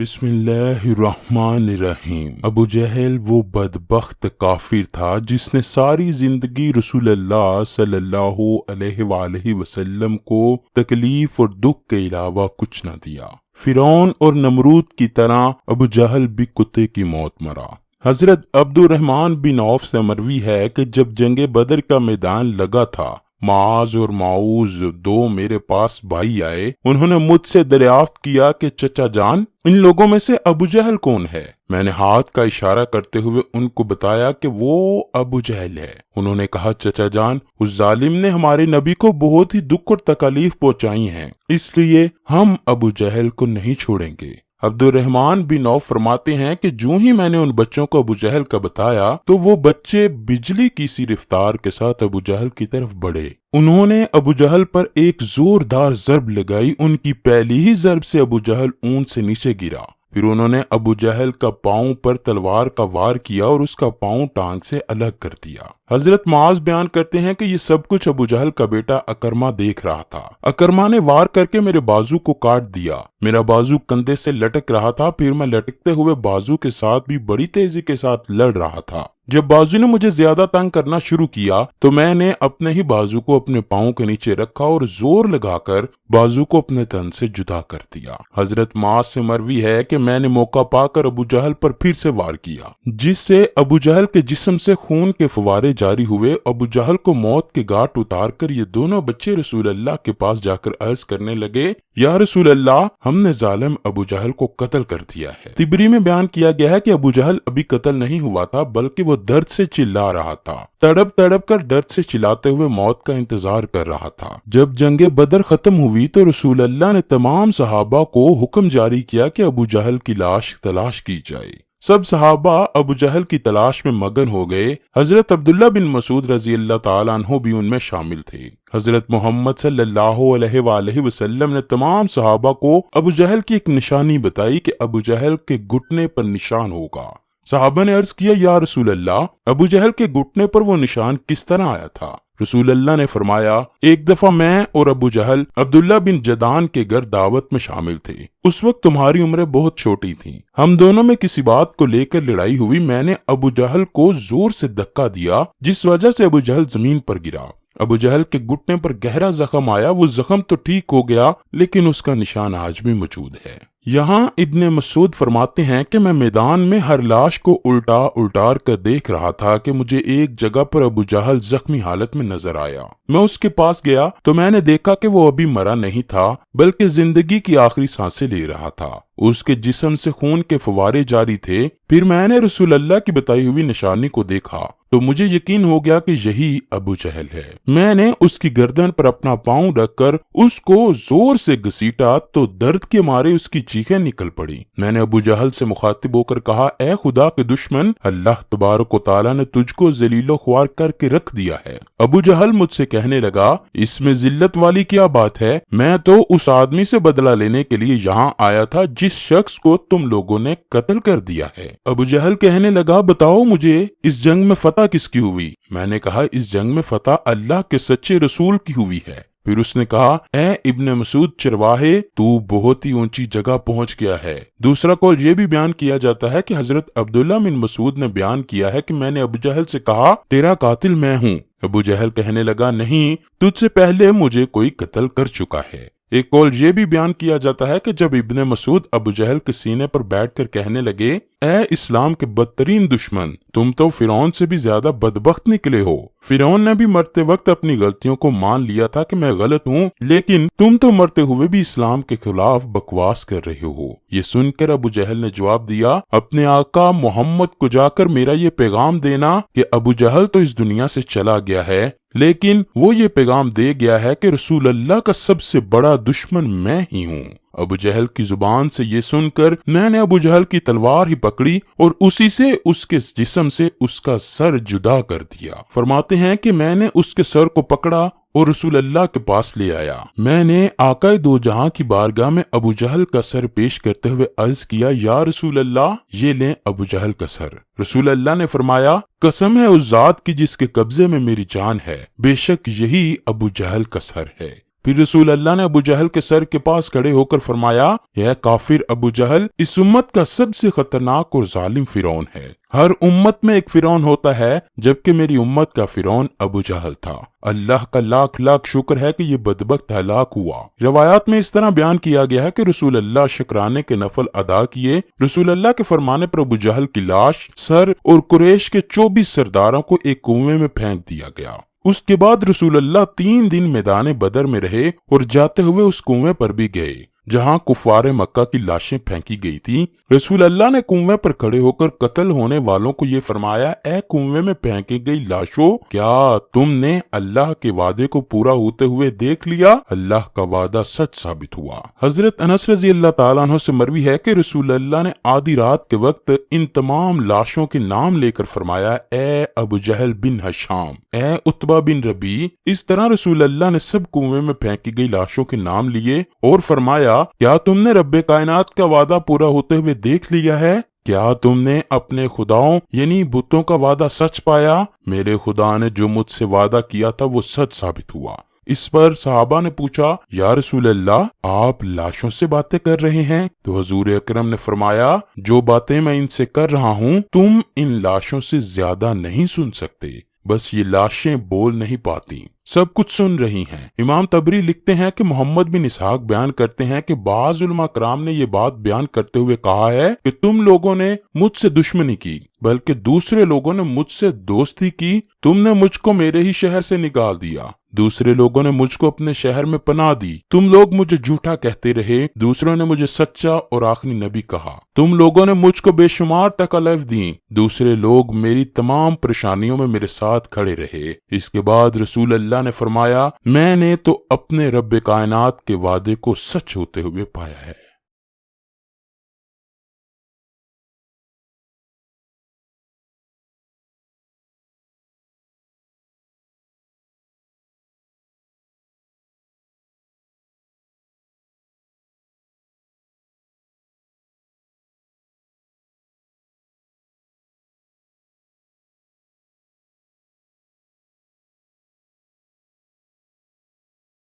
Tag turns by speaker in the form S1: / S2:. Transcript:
S1: بسم اللہ الرحمن الرحیم۔ ابو جہل وہ بدبخت کافر تھا جس نے ساری زندگی رسول اللہ صلی اللہ علیہ وآلہ وسلم کو تکلیف اور دکھ کے علاوہ کچھ نہ دیا۔ فرعون اور نمرود کی طرح ابو جہل بھی کتے کی موت مرا۔ حضرت عبد الرحمن بن عوف سے مروی ہے کہ جب جنگ بدر کا میدان لگا تھا، معاذ اور معوذ دو میرے پاس بھائی آئے۔ انہوں نے مجھ سے دریافت کیا کہ چچا جان، ان لوگوں میں سے ابو جہل کون ہے؟ میں نے ہاتھ کا اشارہ کرتے ہوئے ان کو بتایا کہ وہ ابو جہل ہے۔ انہوں نے کہا چچا جان، اس ظالم نے ہمارے نبی کو بہت ہی دکھ اور تکالیف پہنچائی ہیں، اس لیے ہم ابو جہل کو نہیں چھوڑیں گے۔ عبد الرحمن بن عوف فرماتے ہیں کہ جو ہی میں نے ان بچوں کو ابو جہل کا بتایا تو وہ بچے بجلی کی سی رفتار کے ساتھ ابو جہل کی طرف بڑھے۔ انہوں نے ابو جہل پر ایک زوردار ضرب لگائی۔ ان کی پہلی ہی ضرب سے ابو جہل اونٹ سے نیچے گرا۔ پھر انہوں نے ابو جہل کا پاؤں پر تلوار کا وار کیا اور اس کا پاؤں ٹانگ سے الگ کر دیا۔ حضرت معاذ بیان کرتے ہیں کہ یہ سب کچھ ابو جہل کا بیٹا اکرما دیکھ رہا تھا۔ اکرما نے وار کر کے میرے بازو کو کاٹ دیا۔ میرا بازو کندھے سے لٹک رہا تھا، پھر میں لٹکتے ہوئے بازو کے ساتھ بھی بڑی تیزی کے ساتھ لڑ رہا تھا۔ جب بازو نے مجھے زیادہ تنگ کرنا شروع کیا تو میں نے اپنے ہی بازو کو اپنے پاؤں کے نیچے رکھا اور زور لگا کر بازو کو اپنے تن سے جدا کر دیا۔ حضرت معاذ سے مروی ہے کہ میں نے موقع پا کر ابو جہل پر پھر سے وار کیا، جس سے ابو جہل کے جسم سے خون کے فوارے جاری ہوئے۔ ابو جہل کو موت کے گھاٹ اتار کر یہ دونوں بچے رسول اللہ کے پاس جا کر عرض کرنے لگے، یا رسول اللہ، ہم نے ظالم ابو جہل کو قتل کر دیا ہے۔ طبری میں بیان کیا گیا ہے کہ ابو جہل ابھی قتل نہیں ہوا تھا، بلکہ وہ درد سے چلا رہا تھا، تڑپ تڑپ کر درد سے چلاتے ہوئے موت کا انتظار کر رہا تھا۔ جب جنگ بدر ختم ہوئی تو رسول اللہ نے تمام صحابہ کو حکم جاری کیا کہ ابو جہل کی لاش تلاش کی جائے۔ سب صحابہ ابو جہل کی تلاش میں مگن ہو گئے۔ حضرت عبداللہ بن مسعود رضی اللہ تعالیٰ عنہ بھی ان میں شامل تھے۔ حضرت محمد صلی اللہ علیہ وآلہ وسلم نے تمام صحابہ کو ابو جہل کی ایک نشانی بتائی کہ ابو جہل کے گھٹنے پر نشان ہوگا۔ صحابہ نے عرض کیا، یا رسول اللہ، ابو جہل کے گھٹنے پر وہ نشان کس طرح آیا تھا؟ رسول اللہ نے فرمایا، ایک دفعہ میں اور ابو جہل عبداللہ بن جدان کے گھر دعوت میں شامل تھے۔ اس وقت تمہاری عمریں بہت چھوٹی تھیں۔ ہم دونوں میں کسی بات کو لے کر لڑائی ہوئی۔ میں نے ابو جہل کو زور سے دھکا دیا، جس وجہ سے ابو جہل زمین پر گرا۔ ابو جہل کے گھٹنے پر گہرا زخم آیا۔ وہ زخم تو ٹھیک ہو گیا، لیکن اس کا نشان آج بھی موجود ہے۔ یہاں ابن مسعود فرماتے ہیں کہ میں میدان میں ہر لاش کو الٹار کر دیکھ رہا تھا کہ مجھے ایک جگہ پر ابو جہل زخمی حالت میں نظر آیا۔ میں اس کے پاس گیا تو میں نے دیکھا کہ وہ ابھی مرا نہیں تھا، بلکہ زندگی کی آخری سانسیں لے رہا تھا۔ اس کے جسم سے خون کے فوارے جاری تھے۔ پھر میں نے رسول اللہ کی بتائی ہوئی نشانی کو دیکھا تو مجھے یقین ہو گیا کہ یہی ابو جہل ہے۔ میں نے اس کی گردن پر اپنا پاؤں رکھ کر اس کو زور سے گھسیٹا تو درد کے مارے اس کی چیخیں نکل پڑی۔ میں نے ابو جہل سے مخاطب ہو کر کہا، اے خدا کے دشمن، اللہ تبارک و تعالیٰ نے تجھ کو ذلیل و خوار کر کے رکھ دیا ہے۔ ابو جہل مجھ سے کہنے لگا، اس میں ذلت والی کیا بات ہے؟ میں تو اس آدمی سے بدلہ لینے کے لیے یہاں آیا تھا جس شخص کو تم لوگوں نے قتل کر دیا ہے۔ ابو جہل کہنے لگا، بتاؤ مجھے اس جنگ میں فتح کس کی ہوئی؟ میں نے کہا، اس جنگ میں فتح اللہ کے سچے رسول کی ہوئی ہے۔ پھر اس نے کہا، اے ابن مسعود چرواہے، تو بہت ہی اونچی جگہ پہنچ گیا ہے۔ دوسرا قول یہ بھی بیان کیا جاتا ہے کہ حضرت عبداللہ بن مسعود نے بیان کیا ہے کہ میں نے ابو جہل سے کہا، تیرا قاتل میں ہوں۔ ابو جہل کہنے لگا، نہیں، تجھ سے پہلے مجھے کوئی قتل کر چکا ہے۔ ایک قول یہ بھی بیان کیا جاتا ہے کہ جب ابن مسعود ابو جہل کے سینے پر بیٹھ کر کہنے لگے، اے اسلام کے بدترین دشمن، تم تو فرعون سے بھی زیادہ بدبخت نکلے ہو۔ فرعون نے بھی مرتے وقت اپنی غلطیوں کو مان لیا تھا کہ میں غلط ہوں، لیکن تم تو مرتے ہوئے بھی اسلام کے خلاف بکواس کر رہے ہو۔ یہ سن کر ابو جہل نے جواب دیا، اپنے آقا محمد کو جا کر میرا یہ پیغام دینا کہ ابو جہل تو اس دنیا سے چلا گیا ہے، لیکن وہ یہ پیغام دے گیا ہے کہ رسول اللہ کا سب سے بڑا دشمن میں ہی ہوں۔ ابو جہل کی زبان سے یہ سن کر میں نے ابو جہل کی تلوار ہی پکڑی اور اسی سے اس کے جسم سے اس کا سر جدا کر دیا۔ فرماتے ہیں کہ میں نے اس کے سر کو پکڑا اور رسول اللہ کے پاس لے آیا۔ میں نے آقا دو جہاں کی بارگاہ میں ابو جہل کا سر پیش کرتے ہوئے عرض کیا، یا رسول اللہ، یہ لیں ابو جہل کا سر۔ رسول اللہ نے فرمایا، قسم ہے اس ذات کی جس کے قبضے میں میری جان ہے، بے شک یہی ابو جہل کا سر ہے۔ پھر رسول اللہ نے ابو جہل کے سر کے پاس کھڑے ہو کر فرمایا، اے کافر ابو جہل، اس امت کا سب سے خطرناک اور ظالم فرعون ہے۔ ہر امت میں ایک فرعون ہوتا ہے، جبکہ میری امت کا فرعون ابو جہل تھا۔ اللہ کا لاکھ لاکھ شکر ہے کہ یہ بدبخت ہلاک ہوا۔ روایات میں اس طرح بیان کیا گیا ہے کہ رسول اللہ شکرانے کے نفل ادا کیے۔ رسول اللہ کے فرمانے پر ابو جہل کی لاش، سر اور قریش کے 24 سرداروں کو ایک کنویں میں پھینک دیا گیا۔ اس کے بعد رسول اللہ 3 دن میدان بدر میں رہے اور جاتے ہوئے اس کنویں پر بھی گئے جہاں کفار مکہ کی لاشیں پھینکی گئی تھی۔ رسول اللہ نے کنویں پر کھڑے ہو کر قتل ہونے والوں کو یہ فرمایا، اے کنویں میں پھینکی گئی لاشوں، کیا تم نے اللہ کے وعدے کو پورا ہوتے ہوئے دیکھ لیا؟ اللہ کا وعدہ سچ ثابت ہوا۔ حضرت انس رضی اللہ تعالیٰ عنہ سے مروی ہے کہ رسول اللہ نے آدھی رات کے وقت ان تمام لاشوں کے نام لے کر فرمایا، اے ابو جہل بن ہشام، اے عتبہ بن ربیع۔ اس طرح رسول اللہ نے سب کنویں میں پھینکی گئی لاشوں کے نام لیے اور فرمایا، کیا تم نے رب کائنات کا وعدہ پورا ہوتے ہوئے دیکھ لیا ہے؟ کیا تم نے اپنے خداؤں یعنی بتوں کا وعدہ سچ پایا؟ میرے خدا نے جو مجھ سے وعدہ کیا تھا وہ سچ ثابت ہوا۔ اس پر صحابہ نے پوچھا، یا رسول اللہ، آپ لاشوں سے باتیں کر رہے ہیں؟ تو حضور اکرم نے فرمایا، جو باتیں میں ان سے کر رہا ہوں تم ان لاشوں سے زیادہ نہیں سن سکتے، بس یہ لاشیں بول نہیں پاتی، سب کچھ سن رہی ہیں۔ امام طبری لکھتے ہیں کہ محمد بن اسحاق بیان کرتے ہیں کہ بعض علماء کرام نے یہ بات بیان کرتے ہوئے کہا ہے کہ تم لوگوں نے مجھ سے دشمنی کی، بلکہ دوسرے لوگوں نے مجھ سے دوستی کی۔ تم نے مجھ کو میرے ہی شہر سے نکال دیا، دوسرے لوگوں نے مجھ کو اپنے شہر میں پناہ دی۔ تم لوگ مجھے جھوٹا کہتے رہے، دوسروں نے مجھے سچا اور آخری نبی کہا۔ تم لوگوں نے مجھ کو بے شمار تکلیف دیں، دوسرے لوگ میری تمام پریشانیوں میں میرے ساتھ کھڑے رہے۔ اس کے بعد رسول اللہ نے فرمایا، میں نے تو اپنے رب کائنات کے وعدے کو سچ ہوتے ہوئے پایا ہے۔